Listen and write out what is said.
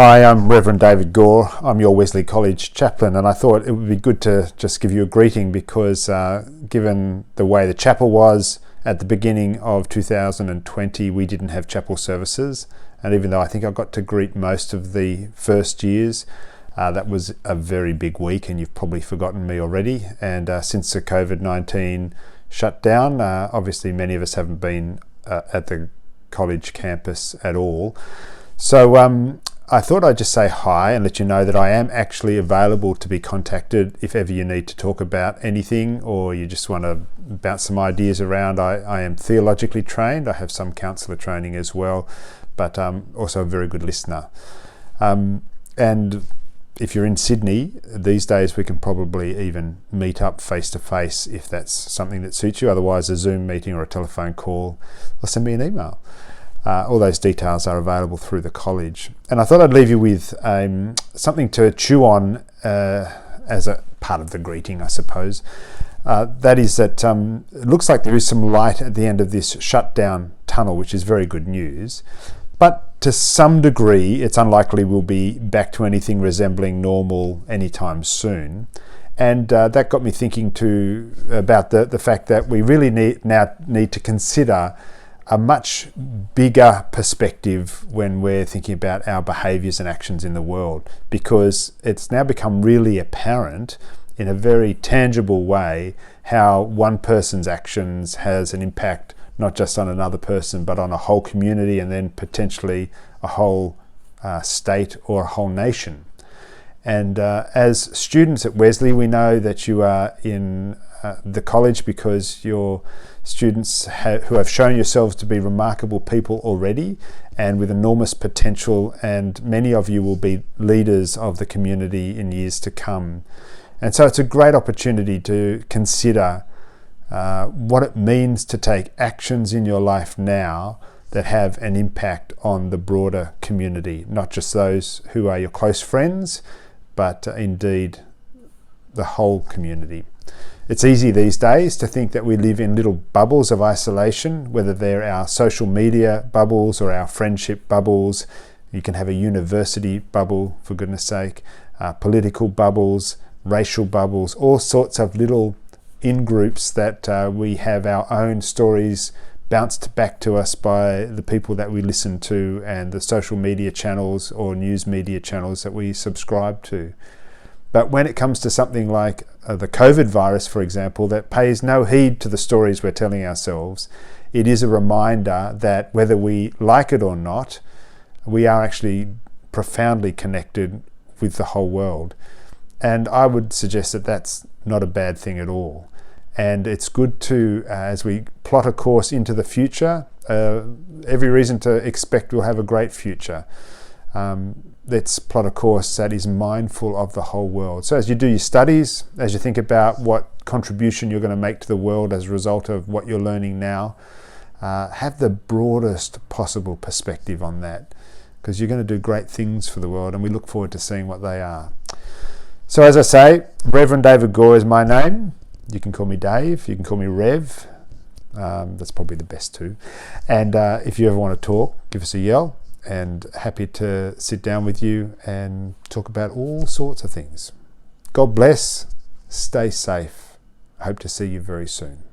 Hi, I'm Reverend David Gore. I'm your Wesley College chaplain, and I thought it would be good to just give you a greeting because given the way the chapel was at the beginning of 2020, we didn't have chapel services. And even though I think I got to greet most of the first years, that was a very big week, and you've probably forgotten me already. And since the COVID-19 shutdown, obviously many of us haven't been at the college campus at all. So I thought I'd just say hi and let you know that I am actually available to be contacted if ever you need to talk about anything or you just want to bounce some ideas around. I am theologically trained. I have some counsellor training as well, but also a very good listener. And if you're in Sydney, these days we can probably even meet up face to face if that's something that suits you. Otherwise, a Zoom meeting or a telephone call, or send me an email. All those details are available through the college. And I thought I'd leave you with something to chew on as a part of the greeting, I suppose. That is that it looks like there is some light at the end of this shutdown tunnel, which is very good news. But to some degree, it's unlikely we'll be back to anything resembling normal anytime soon. And that got me thinking too about the fact that we really need to consider a much bigger perspective when we're thinking about our behaviours and actions in the world, because it's now become really apparent in a very tangible way how one person's actions has an impact not just on another person but on a whole community and then potentially a whole state or a whole nation. And as students at Wesley, we know that you are in the college because you're students who have shown yourselves to be remarkable people already and with enormous potential, and many of you will be leaders of the community in years to come. And so it's a great opportunity to consider what it means to take actions in your life now that have an impact on the broader community, not just those who are your close friends, but indeed the whole community. It's easy these days to think that we live in little bubbles of isolation, whether they're our social media bubbles or our friendship bubbles. You can have a university bubble, for goodness sake, political bubbles, racial bubbles, all sorts of little in-groups that we have our own stories bounced back to us by the people that we listen to and the social media channels or news media channels that we subscribe to. But when it comes to something like the COVID virus, for example, that pays no heed to the stories we're telling ourselves, it is a reminder that whether we like it or not, we are actually profoundly connected with the whole world. And I would suggest that that's not a bad thing at all. And it's good to, as we plot a course into the future, every reason to expect we'll have a great future. Let's plot a course that is mindful of the whole world. So as you do your studies, as you think about what contribution you're going to make to the world as a result of what you're learning now, have the broadest possible perspective on that, because you're going to do great things for the world, and we look forward to seeing what they are. So as I say, Reverend David Gore is my name. You can call me Dave, you can call me Rev. That's probably the best too. And if you ever want to talk, give us a yell. And happy to sit down with you and talk about all sorts of things. God bless. Stay safe. I hope to see you very soon.